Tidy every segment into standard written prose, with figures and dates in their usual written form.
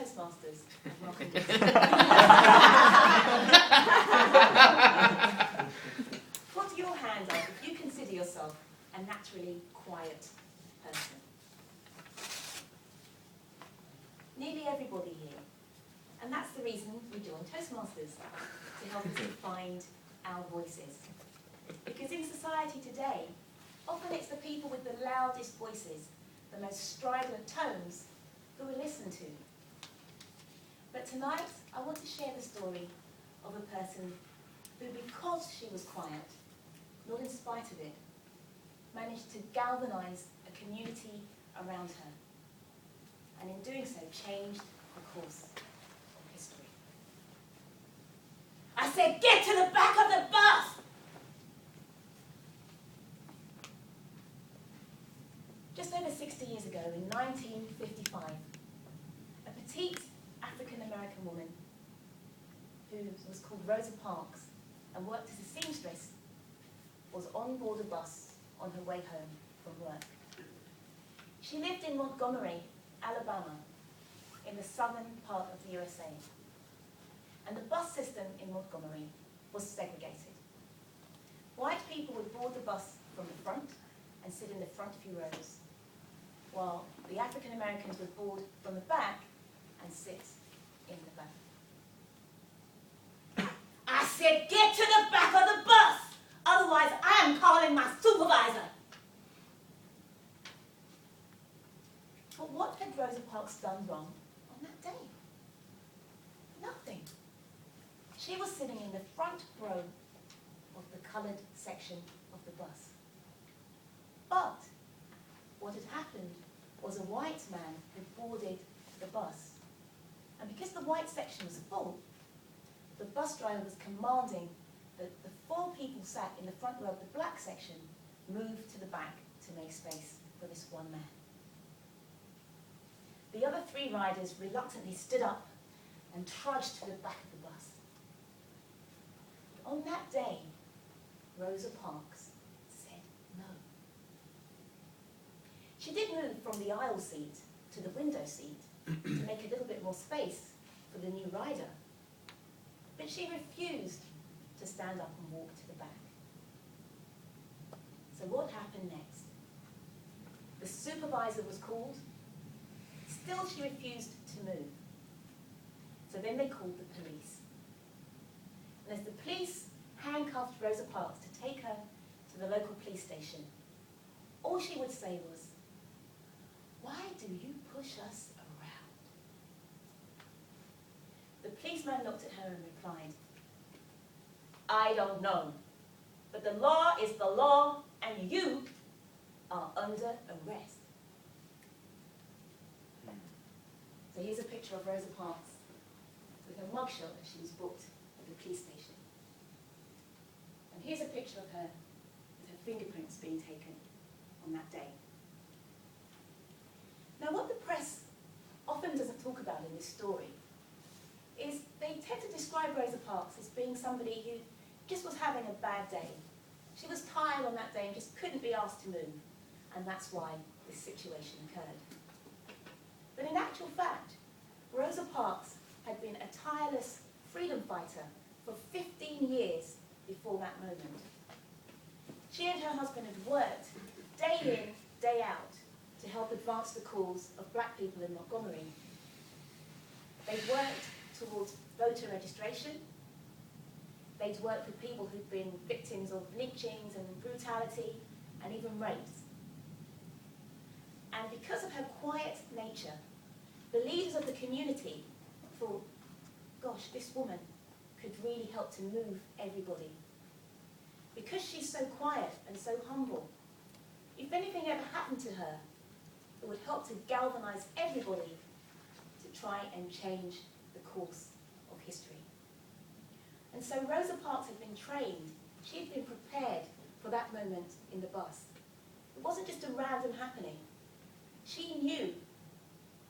Toastmasters. Welcome. Put your hand up if you consider yourself a naturally quiet person. Nearly everybody here. And that's the reason we joined Toastmasters, to help us find our voices. Because in society today, often it's the people with the loudest voices, the most strident tones, who are listened to. But tonight, I want to share the story of a person who, because she was quiet, not in spite of it, managed to galvanize a community around her. And in doing so, changed the course of history. I said, get to the back of the bus! Just over 60 years ago, in 1955, a petite African-American woman who was called Rosa Parks and worked as a seamstress was on board a bus on her way home from work. She lived in Montgomery, Alabama, in the southern part of the USA. And the bus system in Montgomery was segregated. White people would board the bus from the front and sit in the front few rows, while the African Americans would board from the back and sit in the back. I said, get to the back of the bus! Otherwise, I am calling my supervisor. But what had Rosa Parks done wrong on that day? Nothing. She was sitting in the front row of the coloured section of the bus. But what had happened was a white man had boarded the bus. And because the white section was full, the bus driver was commanding that the 4 people sat in the front row of the black section move to the back to make space for this one man. The other 3 riders reluctantly stood up and trudged to the back of the bus. But on that day, Rosa Parks said no. She did move from the aisle seat to the window seat to make a little bit more space for the new rider. But she refused to stand up and walk to the back. So what happened next? The supervisor was called. Still she refused to move. So then they called the police. And as the police handcuffed Rosa Parks to take her to the local police station, all she would say was, "Why do you push us around?" The policeman looked at her and replied, "I don't know, but the law is the law and you are under arrest." So here's a picture of Rosa Parks with her mugshot as she was booked at the police station. And here's a picture of her with her fingerprints being taken on that day. Now what the press often doesn't talk about in this story is they tend to describe Rosa Parks as being somebody who just was having a bad day. She was tired on that day and just couldn't be asked to move, and that's why this situation occurred. But in actual fact, Rosa Parks had been a tireless freedom fighter for 15 years before that moment. She and her husband had worked day in, day out to help advance the cause of black people in Montgomery. They'd worked towards voter registration. They'd worked with people who'd been victims of lynchings and brutality and even rapes. And because of her quiet nature, the leaders of the community thought, gosh, this woman could really help to move everybody. Because she's so quiet and so humble, if anything ever happened to her, it would help to galvanize everybody to try and change the course of history. And so Rosa Parks had been trained, she had been prepared for that moment in the bus. It wasn't just a random happening. She knew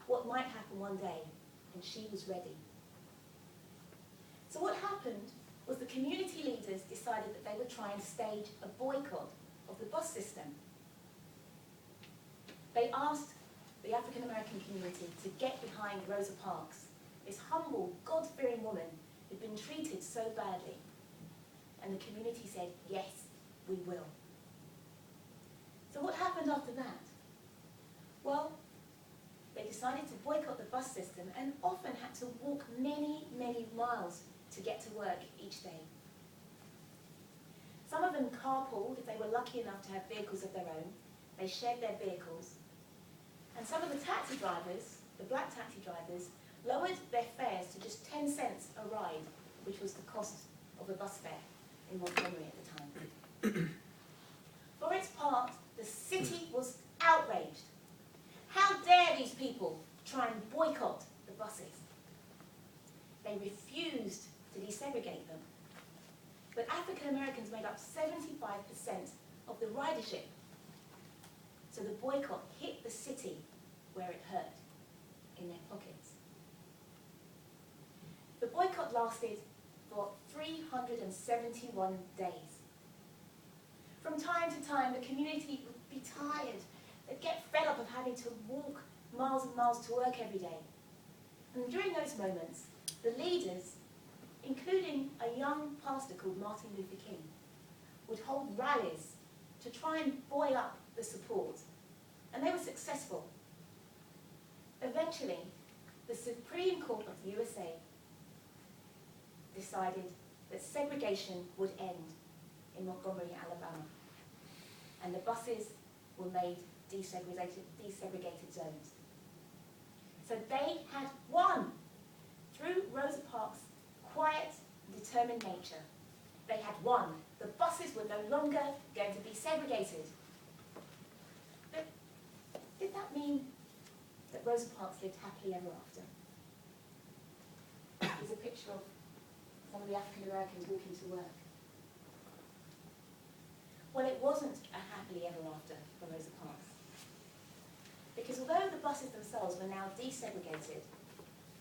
what might happen one day, and she was ready. So what happened was the community leaders decided that they would try and stage a boycott of the bus system. They asked the African American community to get behind Rosa Parks, this humble, God-fearing woman who'd been treated so badly. And the community said, yes, we will. So what happened after that? Well, they decided to boycott the bus system and often had to walk many, many miles to get to work each day. Some of them carpooled if they were lucky enough to have vehicles of their own. They shared their vehicles. And some of the taxi drivers, the black taxi drivers, lowered their fares to just 10 cents a ride, which was the cost of a bus fare in Montgomery at the time. For its part, the city was outraged. How dare these people try and boycott the buses? They refused to desegregate them. But African Americans made up 75% of the ridership. So the boycott hit the city where it hurt, in their pockets. The boycott lasted for 371 days. From time to time, the community would be tired. They'd get fed up of having to walk miles and miles to work every day. And during those moments, the leaders, including a young pastor called Martin Luther King, would hold rallies to try and buoy up the support. And they were successful. Eventually, the Supreme Court of the USA decided that segregation would end in Montgomery, Alabama. And the buses were made desegregated zones. So they had won through Rosa Parks' quiet, determined nature. They had won. The buses were no longer going to be segregated. But did that mean that Rosa Parks lived happily ever after? Here's a picture of some of the African Americans walking to work. Well, it wasn't a happily ever after for Rosa Parks. Because although the buses themselves were now desegregated,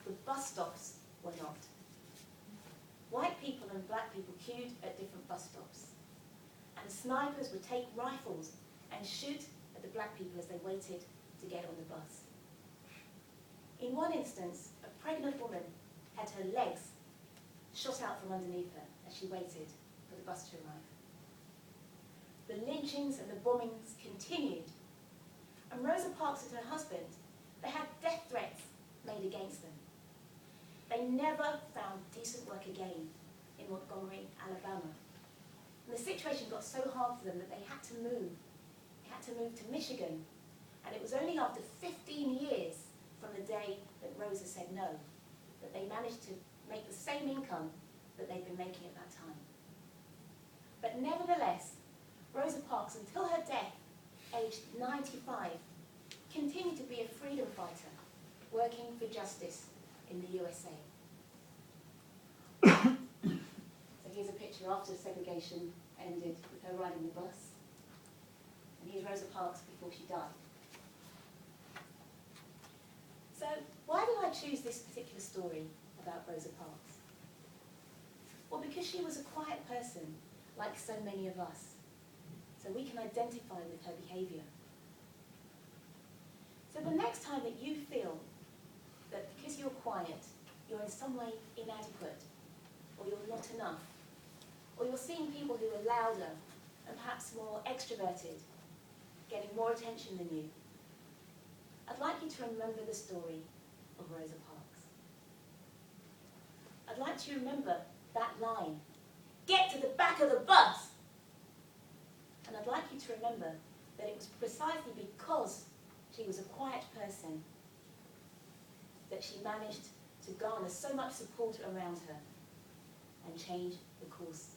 the bus stops were not. White people and black people queued at different bus stops. And snipers would take rifles and shoot at the black people as they waited to get on the bus. In one instance, a pregnant woman had her legs shot out from underneath her as she waited for the bus to arrive. The lynchings and the bombings continued. And Rosa Parks and her husband, they had death threats made against them. They never found decent work again in Montgomery, Alabama. And the situation got so hard for them that they had to move. They had to move to Michigan. And it was only after 15 years from the day that Rosa said no that they managed to make the same income that they'd been making at that time. But nevertheless, Rosa Parks, until her death, aged 95, continued to be a freedom fighter, working for justice in the USA. So here's a picture after segregation ended with her riding the bus. And here's Rosa Parks before she died. So why did I choose this particular story about Rosa Parks? Well, because she was a quiet person, like so many of us. So we can identify with her behaviour. So the next time that you feel that because you're quiet, you're in some way inadequate, or you're not enough, or you're seeing people who are louder and perhaps more extroverted, getting more attention than you, I'd like you to remember the story of Rosa Parks. I'd like you to remember that line, "Get to the back of the bus!" And I'd like you to remember that it was precisely because she was a quiet person that she managed to garner so much support around her and change the course